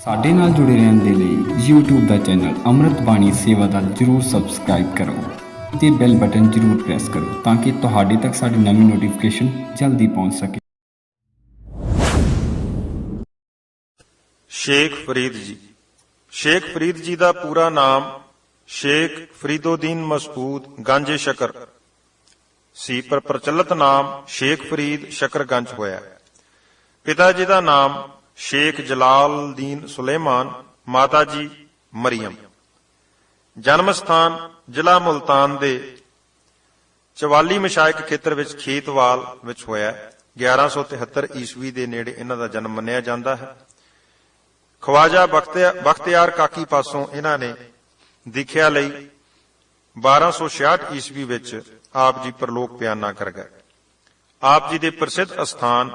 ਸਾਡੇ ਨਾਲ ਜੁੜੇ ਰਹਿਣ ਦੇ ਲਈ YouTube ਦਾ ਚੈਨਲ ਅੰਮ੍ਰਿਤ ਬਾਣੀ ਸੇਵਾ ਦਾ ਜਰੂਰ ਸਬਸਕ੍ਰਾਈਬ ਕਰੋ ਤੇ ਬੈਲ ਬਟਨ ਜਰੂਰ ਪ੍ਰੈਸ ਕਰੋ ਤਾਂ ਕਿ ਤੁਹਾਡੇ ਤੱਕ ਸਾਡੀ ਨਵੀਂ ਨੋਟੀਫਿਕੇਸ਼ਨ ਜਲਦੀ ਪਹੁੰਚ ਸਕੇ। शेख फरीद जी। शेख फरीद जी का पूरा नाम शेख फरीदुद्दीन मसूद गांजे शकर सी, पर प्रचलित नाम शेख फरीद शकरगंज होया। पिता जी का नाम शेख जलालुद्दीन सुलेमान, माता जी मरियम। जन्म स्थान जिला मुल्तान दे चवाली मशायक खेत्र विच खेतवाल विच होया। 1173 ईस्वी के नेड़े इन्हां दा जन्म मन्निया जाता है। ख्वाजा बख्तियार काकी पासों इन्हां ने दीखिया लई 1266 ईस्वी विच आप जी परलोक प्याना कर गए। आप जी दे प्रसिद्ध स्थान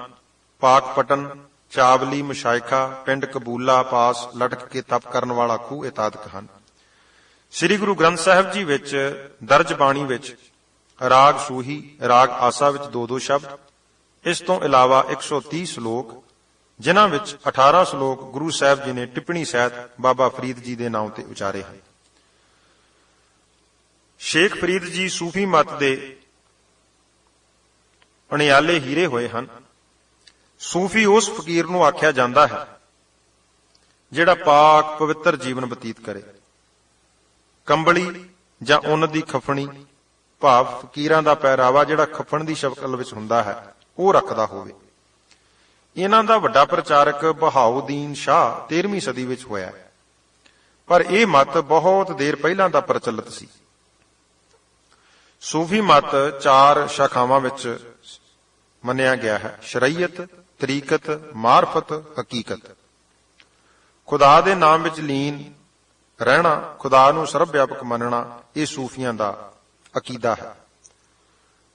पाकपटन, चावली मशायखा, पिंड कबूला पास लटक के तप करन वाला खूह इतादक हन। श्री गुरु ग्रंथ साहिब जी विच दर्ज बाणी विच राग सूही, राग आसा विच 2-2 शब्द, इस तो इलावा 130 श्लोक, जिन्हां विच 18 श्लोक गुरु साहिब जी ने टिप्पणी सहित बाबा फरीद जी के नाम से उचारे हैं। शेख फरीद जी सूफी मत के अणियाले हीरे होए हैं। सूफी उस फकीर नूं आख्या जाता है जिहड़ा पाक पवित्र जीवन बतीत करे। कंबली जां उन दी खफणी भाव फकीरां दा पहरावा जिहड़ा खफण दी शक्ल विच हुंदा है वो रखदा होवे। इन्हां दा वड्डा प्रचारक बहाउद्दीन शाह 13वीं सदी विच होया, पर यह मत बहुत देर पहलां दा प्रचलित सी। सूफी मत 4 शाखावां विच मन्निया गया है: शरीयत, तरीकत, मारफत, हकीकत। खुदा दे नाम विच लीन रहना, खुदा नूं सर्व व्यापक मनना, यह सूफियां दा अकीदा है।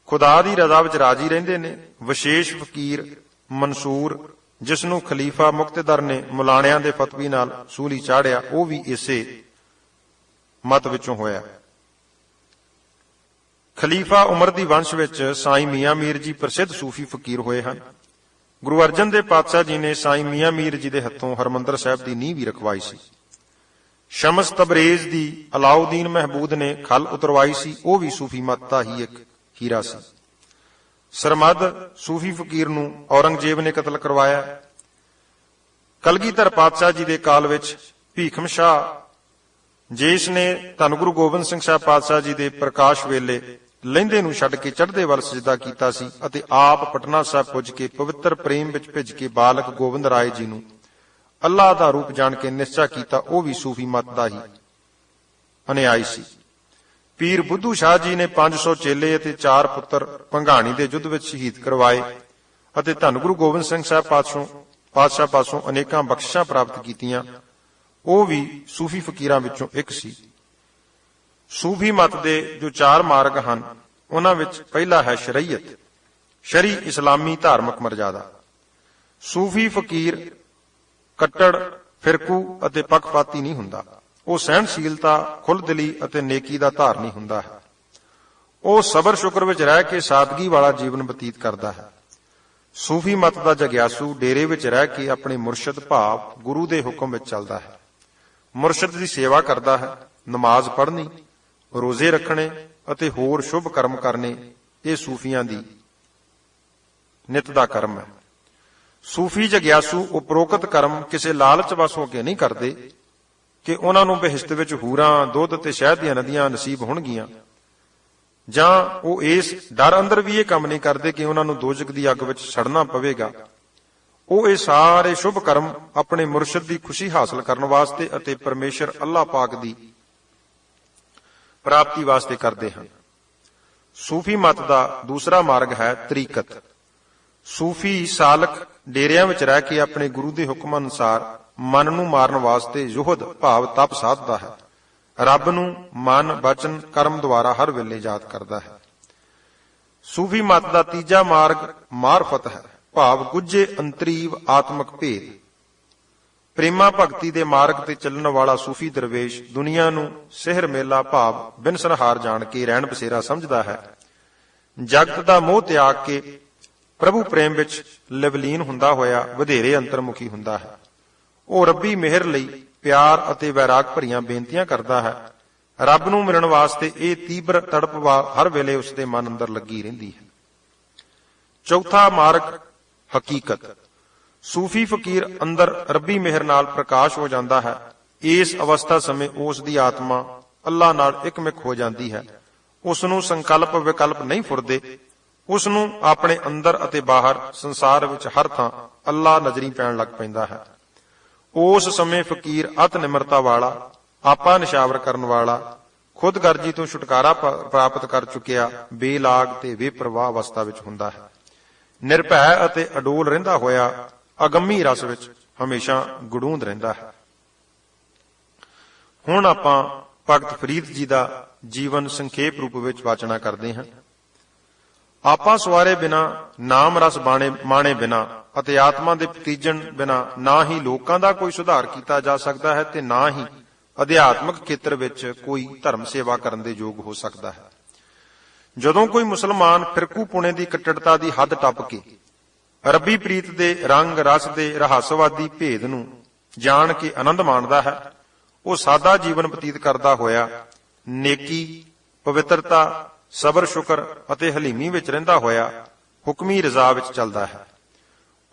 खुदा दी रजा विच राजी रहिंदे ने। विशेष फकीर मंसूर, जिसनों खलीफा मुक्तदर ने मुलाणियां दे फतवी नाल सूली चाढ़िया, वह भी इसे मत विचों होया। खलीफा उमर दी वंश विच साईं मियां मीर जी प्रसिद्ध सूफी फकीर होए हैं। गुरु अर्जन देव पातशाह जी ने साईं मियां मीर जी दे हत्थों हरमंदर साहिब दी नींह भी रखवाई सी। शमस तबरेज दी अलाउद्दीन महमूद ने खल उतरवाई सी, वह भी सूफी मत दा ही एक हीरा सी। सरमद सूफी फकीर नूं औरंगजेब ने कतल करवाया। कलगीधर पातशाह जी दे काल विच भीखम शाह, जिस ने धन गुरु गोबिंद सिंह साहब पातशाह जी दे प्रकाश वेले लहिंदे नूं छड्ड के चढ़दे वल सजदा कीता सी अते आप पटना साहिब पुज के पवित्र प्रेम विच भिज के बालक गोबिंद राय जी नूं अल्लाह दा रूप जाण के निश्चा कीता, वह भी सूफी मत दा ही अनुयायी सी। पीर बुद्धू शाह जी ने 500 चेले अते 4 पुत्र भंगाणी दे युद्ध विच शहीद करवाए अते धन गुरु गोबिंद सिंह साहब पातशाह पासों अनेकां बख्शिशां प्राप्त कीतियां, वह भी सूफी फकीरां विचों एक सी। सूफी मत दे जो 4 मार्ग हन, उन्हां विच पहला है शरीयत, शरी इस्लामी धार्मिक मर्यादा। सूफी फकीर कट्टड़, फिरकू अते पक्षपाती नहीं हुंदा। ਉਹ ਸਹਿਣਸ਼ੀਲਤਾ, ਖੁੱਲ੍ਹਦਿਲੀ ਅਤੇ ਨੇਕੀ ਦਾ ਧਾਰਨੀ ਹੁੰਦਾ ਹੈ। ਉਹ ਸਬਰ ਸ਼ੁਕਰ ਵਿੱਚ ਰਹਿ ਕੇ ਸਾਦਗੀ ਵਾਲਾ ਜੀਵਨ ਬਤੀਤ ਕਰਦਾ ਹੈ। ਸੂਫੀ ਮਤ ਦਾ ਜਗਿਆਸੂ ਡੇਰੇ ਵਿੱਚ ਰਹਿ ਕੇ ਆਪਣੇ ਮੁਰਸ਼ਿਦ ਭਾਵ ਗੁਰੂ ਦੇ ਹੁਕਮ ਵਿੱਚ ਚੱਲਦਾ ਹੈ। ਮੁਰਸ਼ਿਦ ਦੀ ਸੇਵਾ ਕਰਦਾ ਹੈ। ਨਮਾਜ਼ ਪੜ੍ਹਨੀ, ਰੋਜ਼ੇ ਰੱਖਣੇ ਅਤੇ ਹੋਰ ਸ਼ੁਭ ਕਰਮ ਕਰਨੇ, ਇਹ ਸੂਫੀਆਂ ਦੀ ਨਿਤ ਦਾ ਕਰਮ ਹੈ। ਸੂਫੀ ਜਗਿਆਸੂ ਉਪਰੋਕਤ ਕਰਮ ਕਿਸੇ ਲਾਲਚ ਵਸ ਹੋ ਕੇ ਨਹੀਂ ਕਰਦੇ ਕਿ ਉਹਨਾਂ ਨੂੰ ਬਹਿਸ਼ਤ ਵਿੱਚ ਹੂਰਾਂ, ਦੁੱਧ ਤੇ ਸ਼ਹਿਦ ਦੀਆਂ ਨਦੀਆਂ ਨਸੀਬ ਹੋਣਗੀਆਂ, ਜਾਂ ਉਹ ਇਸ ਡਰ ਅੰਦਰ ਵੀ ਇਹ ਕੰਮ ਨਹੀਂ ਕਰਦੇ ਕਿ ਉਹਨਾਂ ਨੂੰ ਦੋਜ਼ਖ ਦੀ ਅੱਗ ਵਿੱਚ ਸੜਨਾ ਪਵੇਗਾ। ਉਹ ਇਹ ਸਾਰੇ ਸ਼ੁਭ ਕਰਮ ਆਪਣੇ ਮੁਰਸ਼ਿਦ ਦੀ ਖੁਸ਼ੀ ਹਾਸਲ ਕਰਨ ਵਾਸਤੇ ਅਤੇ ਪਰਮੇਸ਼ਰ ਅੱਲਾਹ ਪਾਕ ਦੀ ਪ੍ਰਾਪਤੀ ਵਾਸਤੇ ਕਰਦੇ ਹਨ। ਸੂਫੀ ਮਤ ਦਾ ਦੂਸਰਾ ਮਾਰਗ ਹੈ ਤਰੀਕਤ। ਸੂਫੀ ਸਾਲਕ ਡੇਰਿਆਂ ਵਿੱਚ ਰਹਿ ਕੇ ਆਪਣੇ ਗੁਰੂ ਦੇ ਹੁਕਮ ਅਨੁਸਾਰ ਮਨ ਨੂੰ ਮਾਰਨ ਵਾਸਤੇ ਯੁਹਦ ਭਾਵ ਤਪ ਸਾਧਦਾ ਹੈ। ਰੱਬ ਨੂੰ ਮਨ, ਬਚਨ, ਕਰਮ ਦੁਆਰਾ ਹਰ ਵੇਲੇ ਯਾਦ ਕਰਦਾ ਹੈ। ਸੂਫੀ ਮਤ ਦਾ ਤੀਜਾ ਮਾਰਗ ਮਾਰਫਤ ਹੈ, ਭਾਵ ਗੁੱਝੇ ਅੰਤਰੀਵ ਆਤਮਿਕ ਭੇਦ। ਪ੍ਰੇਮਾ ਭਗਤੀ ਦੇ ਮਾਰਗ ਤੇ ਚੱਲਣ ਵਾਲਾ ਸੂਫੀ ਦਰਵੇਸ਼ ਦੁਨੀਆ ਨੂੰ ਸਿਹਰ ਮੇਲਾ ਭਾਵ ਬਿਨਸਨਹਾਰ ਜਾਣ ਕੇ ਰਹਿਣ ਬਸੇਰਾ ਸਮਝਦਾ ਹੈ। ਜਗਤ ਦਾ ਮੋਹ ਤਿਆਗ ਕੇ ਪ੍ਰਭੂ ਪ੍ਰੇਮ ਵਿੱਚ ਲਵਲੀਨ ਹੁੰਦਾ ਹੋਇਆ ਵਧੇਰੇ ਅੰਤਰਮੁਖੀ ਹੁੰਦਾ ਹੈ। ਉਹ ਰੱਬੀ ਮਿਹਰ ਲਈ ਪਿਆਰ ਅਤੇ ਵੈਰਾਗ ਭਰੀਆਂ ਬੇਨਤੀਆਂ ਕਰਦਾ ਹੈ। ਰੱਬ ਨੂੰ ਮਿਲਣ ਵਾਸਤੇ ਇਹ ਤੀਬਰ ਤੜਪ ਹਰ ਵੇਲੇ ਉਸ ਦੇ ਮਨ ਅੰਦਰ ਲੱਗੀ ਰਹਿੰਦੀ ਹੈ। ਚੌਥਾ ਮਾਰਗ ਹਕੀਕਤ। ਸੂਫੀ ਫਕੀਰ ਅੰਦਰ ਰੱਬੀ ਮਿਹਰ ਨਾਲ ਪ੍ਰਕਾਸ਼ ਹੋ ਜਾਂਦਾ ਹੈ। ਇਸ ਅਵਸਥਾ ਸਮੇਂ ਉਸ ਦੀ ਆਤਮਾ ਅੱਲਾ ਨਾਲ ਇਕਮਿਕ ਹੋ ਜਾਂਦੀ ਹੈ। ਉਸ ਨੂੰ ਸੰਕਲਪ ਵਿਕਲਪ ਨਹੀਂ ਫੁਰਦੇ। ਉਸ ਨੂੰ ਆਪਣੇ ਅੰਦਰ ਅਤੇ ਬਾਹਰ ਸੰਸਾਰ ਵਿੱਚ ਹਰ ਥਾਂ ਅੱਲਾ ਨਜ਼ਰੀ ਪੈਣ ਲੱਗ ਪੈਂਦਾ ਹੈ। ਉਸ ਸਮੇਂ ਫਕੀਰ ਅਤ ਨਿਮਰਤਾ ਵਾਲਾ, ਆਪਾ ਨਿਸ਼ਾਵਰ ਕਰਨ ਵਾਲਾ, ਖੁਦਗਰਜੀ ਤੋਂ ਛੁਟਕਾਰਾ ਪ੍ਰਾਪਤ ਕਰ ਚੁੱਕਿਆ, ਬੇਲਾਗ ਤੇ ਬੇਪਰਵਾਹ ਅਵਸਥਾ ਵਿੱਚ ਹੁੰਦਾ ਹੈ। ਨਿਰਭੈ ਅਤੇ ਅਡੋਲ ਰਹਿੰਦਾ ਹੋਇਆ ਅਗੰਮੀ ਰਸ ਵਿੱਚ ਹਮੇਸ਼ਾ ਗੜੂੰਦ ਰਹਿੰਦਾ ਹੈ। ਹੁਣ ਆਪਾਂ ਭਗਤ ਫਰੀਦ ਜੀ ਦਾ ਜੀਵਨ ਸੰਖੇਪ ਰੂਪ ਵਿੱਚ ਵਾਚਣਾ ਕਰਦੇ ਹਾਂ। ਆਪਾ ਸਵਾਰੇ ਬਿਨਾ, ਨਾਮ ਰਸ ਮਾਣੇ ਬਿਨਾ ਅਤੇ ਆਤਮਾ ਦੇ ਪਤੀਜਣ ਬਿਨਾ ਨਾ ਹੀ ਲੋਕਾਂ ਦਾ ਕੋਈ ਸੁਧਾਰ ਕੀਤਾ ਜਾ ਸਕਦਾ ਹੈ ਤੇ ਨਾ ਹੀ ਅਧਿਆਤਮਿਕ ਖੇਤਰ ਵਿੱਚ ਕੋਈ ਧਰਮ ਸੇਵਾ ਕਰਨ ਦੇ ਯੋਗ ਹੋ ਸਕਦਾ ਹੈ। ਜਦੋਂ ਕੋਈ ਮੁਸਲਮਾਨ ਫਿਰਕੂਪੁਣੇ ਦੀ ਕੱਟੜਤਾ ਦੀ ਹੱਦ ਟੱਪ ਕੇ ਰੱਬੀ ਪ੍ਰੀਤ ਦੇ ਰੰਗ ਰਸ ਦੇ ਰਹੱਸਵਾਦੀ ਭੇਦ ਨੂੰ ਜਾਣ ਕੇ ਆਨੰਦ ਮਾਣਦਾ ਹੈ, ਉਹ ਸਾਦਾ ਜੀਵਨ ਬਤੀਤ ਕਰਦਾ ਹੋਇਆ ਨੇਕੀ, ਪਵਿੱਤਰਤਾ, ਸਬਰ, ਸ਼ੁਕਰ ਅਤੇ ਹਲੀਮੀ ਵਿੱਚ ਰਹਿੰਦਾ ਹੋਇਆ ਹੁਕਮੀ ਰਜ਼ਾ ਵਿੱਚ ਚੱਲਦਾ ਹੈ।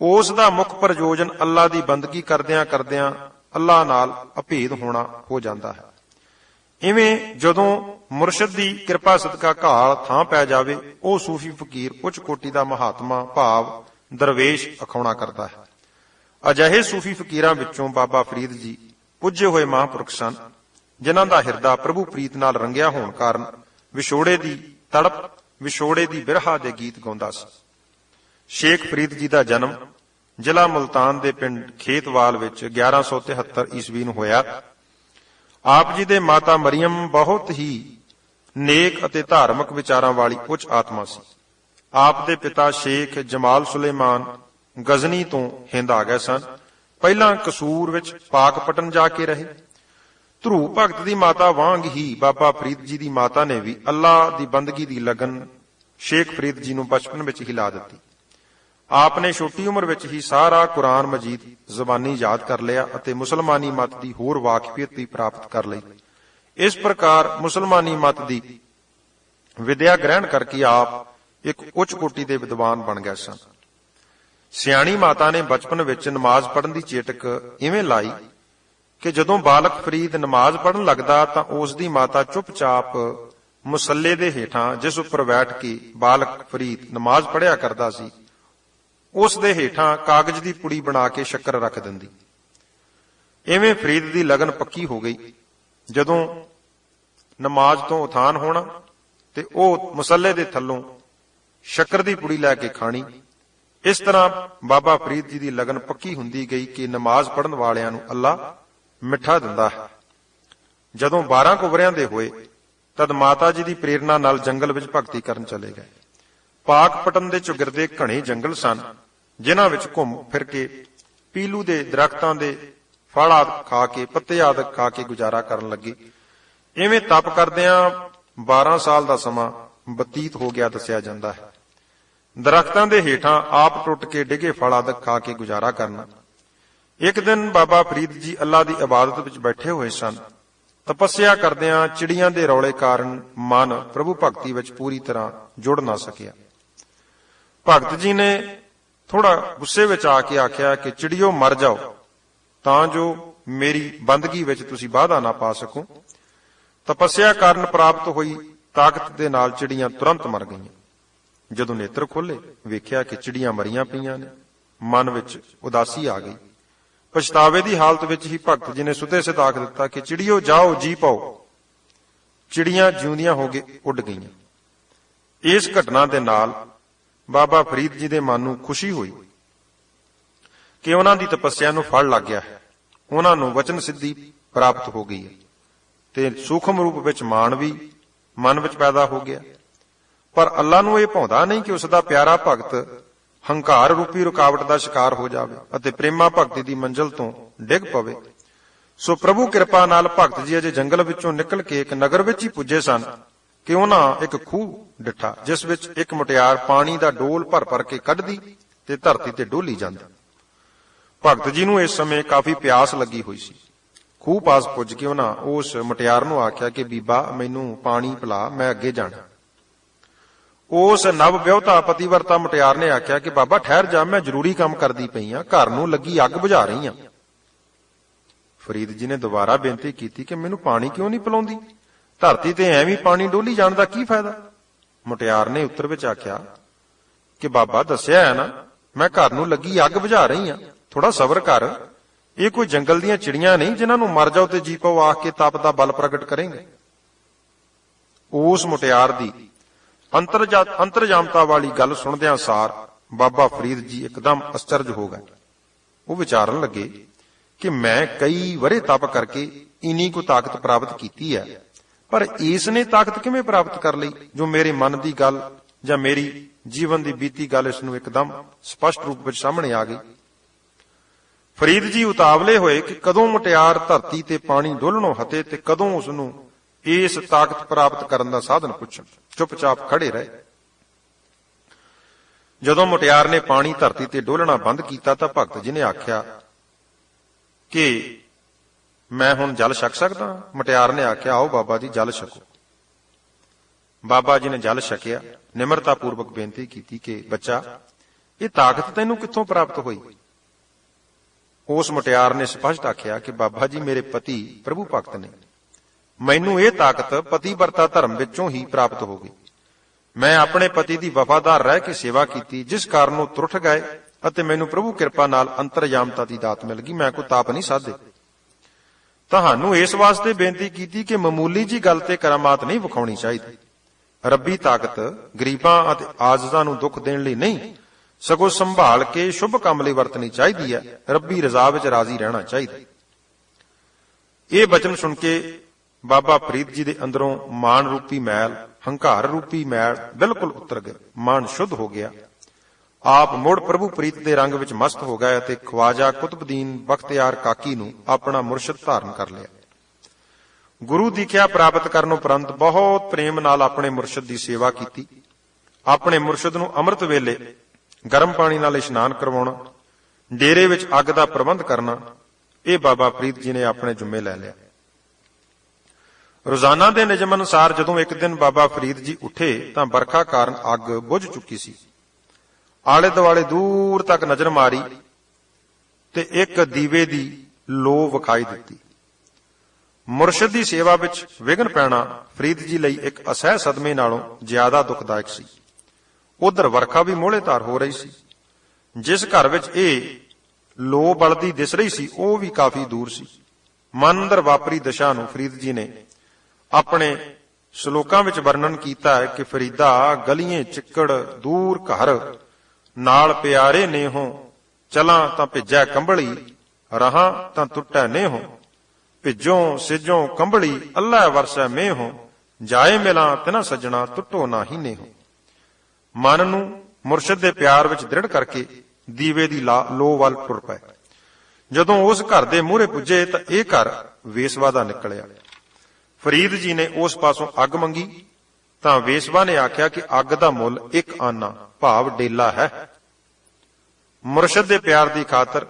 ਉਸ ਦਾ ਮੁੱਖ ਪ੍ਰਯੋਜਨ ਅੱਲਾ ਦੀ ਬੰਦਗੀ ਕਰਦਿਆਂ ਕਰਦਿਆਂ ਅੱਲਾ ਨਾਲ ਅਭੇਦ ਹੋਣਾ ਹੋ ਜਾਂਦਾ ਹੈ। ਇਵੇਂ ਜਦੋਂ ਮੁਰਸ਼ਿਦ ਦੀ ਕਿਰਪਾ ਸਦਕਾ ਘਾਲ ਥਾਂ ਪੈ ਜਾਵੇ, ਉਹ ਸੂਫੀ ਫਕੀਰ ਉੱਚ ਕੋਟੀ ਦਾ ਮਹਾਤਮਾ ਭਾਵ ਦਰਵੇਸ਼ ਅਖਾਉਣਾ ਕਰਦਾ ਹੈ। ਅਜਿਹੇ ਸੂਫੀ ਫਕੀਰਾਂ ਵਿੱਚੋਂ ਬਾਬਾ ਫਰੀਦ ਜੀ ਪੁੱਜੇ ਹੋਏ ਮਹਾਂਪੁਰਖ ਸਨ, ਜਿਨ੍ਹਾਂ ਦਾ ਹਿਰਦਾ ਪ੍ਰਭੂ ਪ੍ਰੀਤ ਨਾਲ ਰੰਗਿਆ ਹੋਣ ਕਾਰਨ ਵਿਛੋੜੇ ਦੀ ਤੜਪ, ਵਿਛੋੜੇ ਦੀ ਬਿਰਹਾ ਦੇ ਗੀਤ ਗਾਉਂਦਾ ਸੀ। ਸ਼ੇਖ ਫਰੀਦ ਜੀ ਦਾ ਜਨਮ ਜ਼ਿਲ੍ਹਾ ਮੁਲਤਾਨ ਦੇ ਪਿੰਡ ਖੇਤਵਾਲ ਵਿੱਚ 1173 ਈਸਵੀ ਨੂੰ ਹੋਇਆ। ਆਪ ਜੀ ਦੇ ਮਾਤਾ ਮਰੀਮ ਬਹੁਤ ਹੀ ਨੇਕ ਅਤੇ ਧਾਰਮਿਕ ਵਿਚਾਰਾਂ ਵਾਲੀ ਉੱਚ ਆਤਮਾ ਸੀ। ਆਪ ਦੇ ਪਿਤਾ ਸ਼ੇਖ ਜਮਾਲ ਸੁਲੇਮਾਨ ਗਜ਼ਨੀ ਤੋਂ ਹਿੰਦ ਆ ਗਏ ਸਨ। ਪਹਿਲਾਂ ਕਸੂਰ ਵਿੱਚ ਪਾਕਪਟਨ ਜਾ ਕੇ ਰਹੇ। ਧਰੂ ਭਗਤ ਦੀ ਮਾਤਾ ਵਾਂਗ ਹੀ ਬਾਬਾ ਫਰੀਦ ਜੀ ਦੀ ਮਾਤਾ ਨੇ ਵੀ ਅੱਲਾ ਦੀ ਬੰਦਗੀ ਦੀ ਲਗਨ ਸ਼ੇਖ ਫਰੀਦ ਜੀ ਨੂੰ ਬਚਪਨ ਵਿੱਚ ਹੀ ਲਾ ਦਿੱਤੀ। ਆਪ ਨੇ ਛੋਟੀ ਉਮਰ ਵਿੱਚ ਹੀ ਸਾਰਾ ਕੁਰਾਨ ਮਜੀਦ ਜ਼ਬਾਨੀ ਯਾਦ ਕਰ ਲਿਆ ਅਤੇ ਮੁਸਲਮਾਨੀ ਮਤ ਦੀ ਹੋਰ ਵਾਕਫੀਅਤ ਵੀ ਪ੍ਰਾਪਤ ਕਰ ਲਈ। ਇਸ ਪ੍ਰਕਾਰ ਮੁਸਲਮਾਨੀ ਮਤ ਦੀ ਵਿਦਿਆ ਗ੍ਰਹਿਣ ਕਰਕੇ ਆਪ ਇੱਕ ਉੱਚ ਕੋਟੀ ਦੇ ਵਿਦਵਾਨ ਬਣ ਗਏ ਸਨ। ਸਿਆਣੀ ਮਾਤਾ ਨੇ ਬਚਪਨ ਵਿੱਚ ਨਮਾਜ਼ ਪੜ੍ਹਨ ਦੀ ਚੇਟਕ ਇਵੇਂ ਲਾਈ ਕਿ ਜਦੋਂ ਬਾਲਕ ਫਰੀਦ ਨਮਾਜ਼ ਪੜ੍ਹਨ ਲੱਗਦਾ ਤਾਂ ਉਸ ਦੀ ਮਾਤਾ ਚੁੱਪਚਾਪ ਮੁਸੱਲੇ ਦੇ ਹੇਠਾਂ, ਜਿਸ ਉੱਪਰ ਬੈਠ ਕੇ ਬਾਲਕ ਫਰੀਦ ਨਮਾਜ਼ ਪੜ੍ਹਿਆ ਕਰਦਾ ਸੀ, ਉਸ ਦੇ ਹੇਠਾਂ ਕਾਗਜ਼ ਦੀ ਪੁੜੀ ਬਣਾ ਕੇ ਸ਼ੱਕਰ ਰੱਖ ਦਿੰਦੀ। ਇਵੇਂ ਫਰੀਦ ਦੀ ਲਗਨ ਪੱਕੀ ਹੋ ਗਈ। ਜਦੋਂ ਨਮਾਜ਼ ਤੋਂ ਉਥਾਨ ਹੋਣਾ ਤੇ ਉਹ ਮੁਸੱਲੇ ਦੇ ਥੱਲੋਂ ਸ਼ੱਕਰ ਦੀ ਪੁੜੀ ਲੈ ਕੇ ਖਾਣੀ। ਇਸ ਤਰ੍ਹਾਂ ਬਾਬਾ ਫਰੀਦ ਜੀ ਦੀ ਲਗਨ ਪੱਕੀ ਹੁੰਦੀ ਗਈ ਕਿ ਨਮਾਜ਼ ਪੜ੍ਹਨ ਵਾਲਿਆਂ ਨੂੰ ਅੱਲਾ ਮਿੱਠਾ ਦਿੰਦਾ ਹੈ। ਜਦੋਂ 12 ਕੁ ਵਰ੍ਹਿਆਂ ਦੇ ਹੋਏ ਤਦ ਮਾਤਾ ਜੀ ਦੀ ਪ੍ਰੇਰਣਾ ਨਾਲ ਜੰਗਲ ਵਿੱਚ ਭਗਤੀ ਕਰਨ ਚਲੇ ਗਏ। ਪਾਕਪਟਨ ਦੇ ਚੁਗਿਰਦੇ ਘਣੇ ਜੰਗਲ ਸਨ, ਜਿਨ੍ਹਾਂ ਵਿੱਚ ਘੁੰਮ ਫਿਰ ਕੇ ਪੀਲੂ ਦੇ ਦਰਖਤਾਂ ਦੇ ਫਲ ਆਦਿ ਖਾ ਕੇ, ਪੱਤੇ ਆਦਿ ਖਾ ਕੇ ਗੁਜ਼ਾਰਾ ਕਰਨ ਲੱਗੇ। ਇਵੇਂ ਤਪ ਕਰਦਿਆਂ 12 ਸਾਲ ਦਾ ਸਮਾਂ ਬਤੀਤ ਹੋ ਗਿਆ ਦੱਸਿਆ ਜਾਂਦਾ ਹੈ। ਦਰਖਤਾਂ ਦੇ ਹੇਠਾਂ ਆਪ ਟੁੱਟ ਕੇ ਡਿੱਗੇ ਫਲ ਆਦਿ ਖਾ ਕੇ ਗੁਜ਼ਾਰਾ ਕਰਨਾ। ਇੱਕ ਦਿਨ ਬਾਬਾ ਫਰੀਦ ਜੀ ਅੱਲਾ ਦੀ ਇਬਾਦਤ ਵਿੱਚ ਬੈਠੇ ਹੋਏ ਸਨ। ਤਪੱਸਿਆ ਕਰਦਿਆਂ ਚਿੜੀਆਂ ਦੇ ਰੌਲੇ ਕਾਰਨ ਮਨ ਪ੍ਰਭੂ ਭਗਤੀ ਵਿੱਚ ਪੂਰੀ ਤਰ੍ਹਾਂ ਜੁੜ ਨਾ ਸਕਿਆ। ਭਗਤ ਜੀ ਨੇ ਥੋੜਾ ਗੁੱਸੇ ਵਿੱਚ ਆ ਕੇ ਆਖਿਆ ਕਿ ਚਿੜੀਓ ਮਰ ਜਾਓ, ਤਾਂ ਜੋ ਮੇਰੀ ਬੰਦਗੀ ਵਿੱਚ ਤੁਸੀਂ ਵਾਧਾ ਨਾ ਪਾ ਸਕੋ। ਤਪੱਸਿਆ ਕਾਰਨ ਪ੍ਰਾਪਤ ਹੋਈ ਤਾਕਤ ਦੇ ਨਾਲ ਚਿੜੀਆਂ ਤੁਰੰਤ ਮਰ ਗਈਆਂ। ਜਦੋਂ ਨੇਤਰ ਖੋਲੇ ਵੇਖਿਆ ਕਿ ਚਿੜੀਆਂ ਮਰੀਆਂ ਪਈਆਂ ਨੇ। ਮਨ ਵਿੱਚ ਉਦਾਸੀ ਆ ਗਈ। ਪਛਤਾਵੇ ਦੀ ਹਾਲਤ ਵਿੱਚ ਹੀ ਭਗਤ ਜੀ ਨੇ ਸੁਤੇ ਸਿੱਧ ਆਖ ਦਿੱਤਾ ਕਿ ਚਿੜੀਓ ਜਾਓ, ਜੀ ਪਾਓ। ਚਿੜੀਆਂ ਜਿਉਂਦੀਆਂ ਹੋ ਕੇ ਉੱਡ ਗਈਆਂ। ਇਸ ਘਟਨਾ ਦੇ ਨਾਲ ਬਾਬਾ ਫਰੀਦ ਜੀ ਦੇ ਮਨ ਨੂੰ ਖੁਸ਼ੀ ਹੋਈ ਕਿ ਉਹਨਾਂ ਦੀ ਤਪੱਸਿਆ ਨੂੰ ਫਲ ਲੱਗ ਗਿਆ ਹੈ। ਉਹਨਾਂ ਨੂੰ ਵਚਨ ਸਿੱਧੀ ਪ੍ਰਾਪਤ ਹੋ ਗਈ ਹੈ ਤੇ ਸੂਖਮ ਰੂਪ ਵਿੱਚ ਮਾਣ ਵੀ ਮਨ ਵਿੱਚ ਪੈਦਾ ਹੋ ਗਿਆ। ਪਰ ਅੱਲਾ ਨੂੰ ਇਹ ਭਾਉਂਦਾ ਨਹੀਂ ਕਿ ਉਸ ਦਾ ਪਿਆਰਾ ਭਗਤ ਹੰਕਾਰ ਰੂਪੀ ਰੁਕਾਵਟ ਦਾ ਸ਼ਿਕਾਰ ਹੋ ਜਾਵੇ ਅਤੇ ਪ੍ਰੇਮਾ ਭਗਤੀ ਦੀ ਮੰਜ਼ਿਲ ਤੋਂ ਡਿੱਗ ਪਵੇ। ਸੋ ਪ੍ਰਭੂ ਕਿਰਪਾ ਨਾਲ ਭਗਤ ਜੀ ਅਜੇ ਜੰਗਲ ਵਿੱਚੋਂ ਨਿਕਲ ਕੇ ਇੱਕ ਨਗਰ ਵਿੱਚ ਹੀ ਪੁੱਜੇ ਸਨ ਕਿ ਉਹਨਾਂ ਇੱਕ ਖੂਹ ਡਿੱਠਾ, ਜਿਸ ਵਿੱਚ ਇੱਕ ਮੁਟਿਆਰ ਪਾਣੀ ਦਾ ਡੋਲ ਭਰ ਭਰ ਕੇ ਕੱਢਦੀ ਤੇ ਧਰਤੀ ਤੇ ਡੋਲੀ ਜਾਂਦੀ। ਭਗਤ ਜੀ ਨੂੰ ਇਸ ਸਮੇਂ ਕਾਫੀ ਪਿਆਸ ਲੱਗੀ ਹੋਈ ਸੀ। ਖੂਹ ਪਾਸ ਪੁੱਜ ਕੇ ਉਹਨਾਂ ਉਸ ਮੁਟਿਆਰ ਨੂੰ ਆਖਿਆ ਕਿ ਬੀਬਾ ਮੈਨੂੰ ਪਾਣੀ ਪਿਲਾ, ਮੈਂ ਅੱਗੇ ਜਾਣਾ। ਉਸ ਨਵ ਵਿਆਹੁਤਾ ਪਤੀਵਰਤਾ ਮੁਟਿਆਰ ਨੇ ਆਖਿਆ ਕਿ ਬਾਬਾ ਠਹਿਰ ਜਾ, ਮੈਂ ਜ਼ਰੂਰੀ ਕੰਮ ਕਰਦੀ ਪਈ ਆ, ਘਰ ਨੂੰ ਲੱਗੀ ਅੱਗ ਬੁਝਾ ਰਹੀ ਆ। ਫਰੀਦ ਜੀ ਨੇ ਦੁਬਾਰਾ ਬੇਨਤੀ ਕੀਤੀ ਕਿ ਮੈਨੂੰ ਪਾਣੀ ਕਿਉਂ ਨਹੀਂ ਪਿਲਾਉਂਦੀ, ਧਰਤੀ ਤੇ ਐਵੇਂ ਪਾਣੀ ਡੋਲੀ ਜਾਣ ਦਾ ਕੀ ਫਾਇਦਾ। ਮੁਟਿਆਰ ਨੇ ਉੱਤਰ ਵਿੱਚ ਆਖਿਆ ਕਿ ਬਾਬਾ ਦੱਸਿਆ ਹੈ ਨਾ, ਮੈਂ ਘਰ ਨੂੰ ਲੱਗੀ ਅੱਗ ਬੁਝਾ ਰਹੀ ਆ, ਥੋੜਾ ਸਬਰ ਕਰ। ਇਹ ਕੋਈ ਜੰਗਲ ਦੀਆਂ ਚਿੜੀਆਂ ਨਹੀਂ ਜਿਨ੍ਹਾਂ ਨੂੰ ਮਰ ਜਾਓ ਤੇ ਜੀ ਪਾਓ ਆਖ ਕੇ ਤਪ ਦਾ ਬਲ ਪ੍ਰਗਟ ਕਰੇਂਗੇ। ਉਸ ਮੁਟਿਆਰ ਦੀ ਅੰਤਰਜਾਮਤਾ ਵਾਲੀ ਗੱਲ ਸੁਣਦਿਆਂ ਸਾਰ ਬਾਬਾ ਫਰੀਦ ਜੀ ਇੱਕਦਮ ਅਚਰਜ ਹੋ ਗਏ। ਉਹ ਵਿਚਾਰਨ ਲੱਗੇ ਕਿ ਮੈਂ ਕਈ ਵਰੇ ਤਪ ਕਰਕੇ ਇਨੀ ਕੋ ਤਾਕਤ ਪ੍ਰਾਪਤ ਕੀਤੀ ਹੈ, ਪਰ ਇਸ ਨੇ ਤਾਕਤ ਕਿਵੇਂ ਪ੍ਰਾਪਤ ਕਰ ਲਈ ਜੋ ਮੇਰੇ ਮਨ ਦੀ ਗੱਲ ਜਾਂ ਮੇਰੀ ਜੀਵਨ ਦੀ ਬੀਤੀ ਗੱਲ ਇਸ ਨੂੰ ਇੱਕਦਮ ਸਪਸ਼ਟ ਰੂਪ ਵਿੱਚ ਸਾਹਮਣੇ ਆ ਗਈ। ਫਰੀਦ ਜੀ ਉਤਾਵਲੇ ਹੋਏ ਕਿ ਕਦੋਂ ਮੁਟਿਆਰ ਧਰਤੀ ਤੇ ਪਾਣੀ ਡੋਲਣੋਂ ਹਟੇ ਤੇ ਕਦੋਂ ਉਸ ਨੂੰ ਇਸ ਤਾਕਤ ਪ੍ਰਾਪਤ ਕਰਨ ਦਾ ਸਾਧਨ ਪੁੱਛਣ। ਚੁੱਪਚਾਪ ਖੜੇ ਰਹੇ। ਜਦੋਂ ਮੁਟਿਆਰ ਨੇ ਪਾਣੀ ਧਰਤੀ ਤੇ ਡੋਲਣਾ ਬੰਦ ਕੀਤਾ ਤਾਂ ਭਗਤ ਜੀ ਨੇ ਆਖਿਆ ਕਿ ਮੈਂ ਹੁਣ ਜਲ ਛਕ ਸਕਦਾ। ਮੁਟਿਆਰ ਨੇ ਆਖਿਆ ਆਓ ਬਾਬਾ ਜੀ ਜਲ ਛਕੋ। ਬਾਬਾ ਜੀ ਨੇ ਜਲ ਛਕਿਆ। ਨਿਮਰਤਾ ਪੂਰਵਕ ਬੇਨਤੀ ਕੀਤੀ ਕਿ ਬੱਚਾ ਇਹ ਤਾਕਤ ਤੈਨੂੰ ਕਿੱਥੋਂ ਪ੍ਰਾਪਤ ਹੋਈ। ਉਸ ਮੁਟਿਆਰ ਨੇ ਸਪਸ਼ਟ ਆਖਿਆ ਕਿ ਬਾਬਾ ਜੀ ਮੇਰੇ ਪਤੀ ਪ੍ਰਭੂ ਭਗਤ ਨੇ, ਮੈਨੂੰ ਇਹ ਤਾਕਤ ਪਤੀਵਰਤਾ ਧਰਮ ਵਿੱਚੋਂ ਹੀ ਪ੍ਰਾਪਤ ਹੋ ਗਈ। ਮੈਂ ਆਪਣੇ ਪਤੀ ਦੀ ਵਫਾਦਾਰ ਰਹਿ ਕੇ ਸੇਵਾ ਕੀਤੀ, ਜਿਸ ਕਾਰਨ ਉਹ ਤੁਰਠ ਗਏ ਅਤੇ ਮੈਨੂੰ ਪ੍ਰਭੂ ਕਿਰਪਾ ਨਾਲ ਅੰਤਰਜਾਮਤਾ ਦੀ ਦਾਤ ਮਿਲ ਗਈ। ਮੈਂ ਕੋਈ ਤਾਪ ਨਹੀਂ ਸਾਧੇ। ਤੁਹਾਨੂੰ ਇਸ ਵਾਸਤੇ ਬੇਨਤੀ ਕੀਤੀ ਕਿ ਮਾਮੂਲੀ ਜੀ ਗੱਲ ਤੇ ਕਰਾਮਾਤ ਨਹੀਂ ਵਿਖਾਉਣੀ ਚਾਹੀਦੀ। ਰੱਬੀ ਤਾਕਤ ਗਰੀਬਾਂ ਅਤੇ ਆਜਜ਼ਾਂ ਨੂੰ ਦੁੱਖ ਦੇਣ ਲਈ ਨਹੀਂ, ਸਗੋਂ ਸੰਭਾਲ ਕੇ ਸ਼ੁਭ ਕੰਮ ਲਈ ਵਰਤਣੀ ਚਾਹੀਦੀ ਹੈ। ਰੱਬੀ ਰਜ਼ਾ ਵਿੱਚ ਰਾਜ਼ੀ ਰਹਿਣਾ ਚਾਹੀਦਾ। ਇਹ ਬਚਨ ਸੁਣ ਕੇ ਬਾਬਾ ਫਰੀਦ ਜੀ ਦੇ ਅੰਦਰੋਂ ਮਾਣ ਰੂਪੀ ਮੈਲ, ਹੰਕਾਰ ਰੂਪੀ ਮੈਲ ਬਿਲਕੁਲ ਉਤਰ ਗਏ। ਮਨ ਸ਼ੁੱਧ ਹੋ ਗਿਆ। ਆਪ ਮੁੜ ਪ੍ਰਭੂ ਪ੍ਰੀਤ ਦੇ ਰੰਗ ਵਿੱਚ ਮਸਤ ਹੋ ਗਏ ਅਤੇ ਖਵਾਜਾ ਕੁਤਬਦੀਨ ਬਖਤਿਆਰ ਕਾਕੀ ਨੂੰ ਆਪਣਾ ਮੁਰਸ਼ਿਦ ਧਾਰਨ ਕਰ ਲਿਆ। ਗੁਰੂ ਦੀਖਿਆ ਪ੍ਰਾਪਤ ਕਰਨ ਉਪਰੰਤ ਬਹੁਤ ਪ੍ਰੇਮ ਨਾਲ ਆਪਣੇ ਮੁਰਸ਼ਿਦ ਦੀ ਸੇਵਾ ਕੀਤੀ। ਆਪਣੇ ਮੁਰਸ਼ਿਦ ਨੂੰ ਅੰਮ੍ਰਿਤ ਵੇਲੇ ਗਰਮ ਪਾਣੀ ਨਾਲ ਇਸ਼ਨਾਨ ਕਰਵਾਉਣਾ, ਡੇਰੇ ਵਿੱਚ ਅੱਗ ਦਾ ਪ੍ਰਬੰਧ ਕਰਨਾ, ਇਹ ਬਾਬਾ ਫਰੀਦ ਜੀ ਨੇ ਆਪਣੇ ਜ਼ਿੰਮੇ ਲੈ ਲਿਆ। ਰੋਜ਼ਾਨਾ ਦੇ ਨਿਯਮ ਅਨੁਸਾਰ ਜਦੋਂ ਇੱਕ ਦਿਨ ਬਾਬਾ ਫਰੀਦ ਜੀ ਉੱਠੇ ਤਾਂ ਬਰਖਾ ਕਾਰਨ ਅੱਗ ਬੁਝ ਚੁੱਕੀ ਸੀ। ਆਲੇ ਦੁਆਲੇ ਦੂਰ ਤੱਕ ਨਜ਼ਰ ਮਾਰੀ ਤੇ ਇੱਕ ਦੀਵੇ ਦੀ ਲੋ ਵਿਖਾਈ ਦਿੱਤੀ। ਮੁਰਸ਼ਿਦ ਦੀ ਸੇਵਾ ਵਿੱਚ ਵਿਘਨ ਪੈਣਾ ਫਰੀਦ ਜੀ ਲਈ ਇੱਕ ਅਸਹਿ ਸਦਮੇ ਨਾਲੋਂ ਜ਼ਿਆਦਾ ਦੁਖਦਾਇਕ ਸੀ। ਉਧਰ ਵਰਖਾ ਵੀ ਮੋਹਲੇ ਧਾਰ ਹੋ ਰਹੀ ਸੀ। ਜਿਸ ਘਰ ਵਿੱਚ ਇਹ ਲੋ ਬਲਦੀ ਦਿਸ ਰਹੀ ਸੀ ਉਹ ਵੀ ਕਾਫੀ ਦੂਰ ਸੀ। ਮਨ ਅੰਦਰ ਵਾਪਰੀ ਦਸ਼ਾ ਨੂੰ ਫਰੀਦ ਜੀ ਨੇ ਆਪਣੇ ਸ਼ਲੋਕਾਂ ਵਿੱਚ ਵਰਣਨ ਕੀਤਾ ਹੈ ਕਿ ਫਰੀਦਾ ਗਲੀਆਂ ਚਿੱਕੜ ਦੂਰ ਘਰ, ਨਾਲ ਪਿਆਰੇ ਨੇਹੋਂ ਚਲਾਂ ਤਾਂ ਭਿੱਜੈ ਕੰਬਲੀ, ਰਹਾਂ ਤਾਂ ਟੁੱਟੈ ਨੇਹੋਂ, ਭਿੱਜੋਂ ਸਿਜੋਂ ਕੰਬਲੀ ਅੱਲਾ ਵਰਸੈ ਮੇਹੋਂ, ਜਾਏ ਮਿਲਾਂ ਤਿਨਾ ਸੱਜਣਾ ਟੁੱਟੋ ਨਾਹੀ ਨੇਹੋਂ। ਮਨ ਨੂੰ ਮੁਰਸ਼ਿਦ ਦੇ ਪਿਆਰ ਵਿੱਚ ਦ੍ਰਿੜ ਕਰਕੇ ਦੀਵੇ ਦੀ ਲੋ ਵੱਲ ਟੁਰ ਪਏ। ਜਦੋਂ ਉਸ ਘਰ ਦੇ ਮੂਹਰੇ ਪੁੱਜੇ ਤਾਂ ਇਹ ਘਰ ਵੇਸਵਾ ਦਾ ਨਿਕਲਿਆ। ਫਰੀਦ ਜੀ ਨੇ ਉਸ ਪਾਸੋਂ ਅੱਗ ਮੰਗੀ ਤਾਂ ਵੇਸਵਾ ਨੇ ਆਖਿਆ ਕਿ ਅੱਗ ਦਾ ਮੁੱਲ ਇੱਕ ਆਨਾ ਭਾਵ ਡੇਲਾ ਹੈ। ਮੁਰਸ਼ਿਦ ਦੇ ਪਿਆਰ ਦੀ ਖਾਤਰ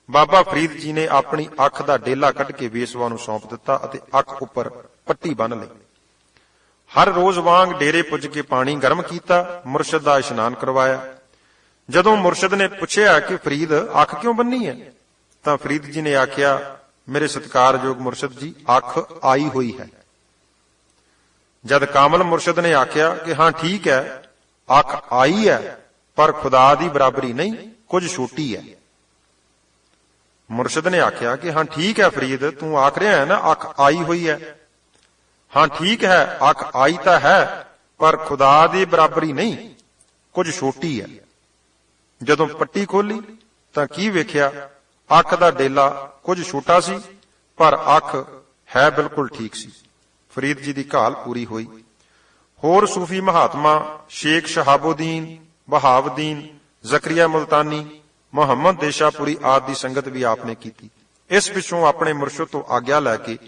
ਬਾਬਾ ਫਰੀਦ ਜੀ ਨੇ ਆਪਣੀ ਅੱਖ ਦਾ ਡੇਲਾ ਕੱਢ ਕੇ ਵੇਸਵਾ ਨੂੰ ਸੌਂਪ ਦਿੱਤਾ ਅਤੇ ਅੱਖ ਉੱਪਰ ਪੱਟੀ ਬੰਨ੍ਹ ਲਈ। ਹਰ ਰੋਜ਼ ਵਾਂਗ ਡੇਰੇ ਪੁੱਜ ਕੇ ਪਾਣੀ ਗਰਮ ਕੀਤਾ, ਮੁਰਸ਼ਿਦ ਦਾ ਇਸ਼ਨਾਨ ਕਰਵਾਇਆ। ਜਦੋਂ ਮੁਰਸ਼ਿਦ ਨੇ ਪੁੱਛਿਆ ਕਿ ਫਰੀਦ ਅੱਖ ਕਿਉਂ ਬੰਨੀ ਹੈ ਤਾਂ ਫਰੀਦ ਜੀ ਨੇ ਆਖਿਆ, ਮੇਰੇ ਸਤਿਕਾਰਯੋਗ ਮੁਰਸ਼ਿਦ ਜੀ ਅੱਖ ਆਈ ਹੋਈ ਹੈ। ਜਦ ਕਾਮਲ ਮੁਰਸ਼ਿਦ ਨੇ ਆਖਿਆ ਕਿ ਹਾਂ ਠੀਕ ਹੈ, ਅੱਖ ਆਈ ਹੈ ਪਰ ਖੁਦਾ ਦੀ ਬਰਾਬਰੀ ਨਹੀਂ, ਕੁਝ ਛੋਟੀ ਹੈ। ਮੁਰਸ਼ਿਦ ਨੇ ਆਖਿਆ ਕਿ ਹਾਂ ਠੀਕ ਹੈ ਫਰੀਦ, ਤੂੰ ਆਖ ਰਿਹਾ ਹੈ ਨਾ ਅੱਖ ਆਈ ਹੋਈ ਹੈ। ਹਾਂ ਠੀਕ ਹੈ, ਅੱਖ ਆਈ ਤਾਂ ਹੈ ਪਰ ਖੁਦਾ ਦੀ ਬਰਾਬਰੀ ਨਹੀਂ, ਕੁਝ ਛੋਟੀ ਹੈ। ਜਦੋਂ ਪੱਟੀ ਖੋਲੀ ਤਾਂ ਕੀ ਵੇਖਿਆ, ਅੱਖ ਦਾ ਡੇਲਾ ਕੁਝ ਛੋਟਾ ਸੀ ਪਰ ਅੱਖ ਹੈ ਬਿਲਕੁਲ ਠੀਕ ਸੀ। ਫਰੀਦ ਜੀ ਦੀ ਘਾਲ ਪੂਰੀ ਹੋਈ। ਹੋਰ ਸੂਫੀ ਮਹਾਤਮਾ ਸ਼ੇਖ ਸ਼ਹਾਬੁਦੀਨ, ਬਹਾਵਦੀਨ, ਜ਼ਕਰੀਆ ਮੁਲਤਾਨੀ, ਮੁਹੰਮਦ ਦੇਸ਼ਾਪੁਰੀ ਆਦਿ ਦੀ ਸੰਗਤ ਵੀ ਆਪਨੇ ਕੀਤੀ। ਇਸ ਪਿੱਛੋਂ ਆਪਣੇ ਮੁਰਸ਼ਿਦ ਤੋਂ ਆਗਿਆ ਲੈ ਕੇ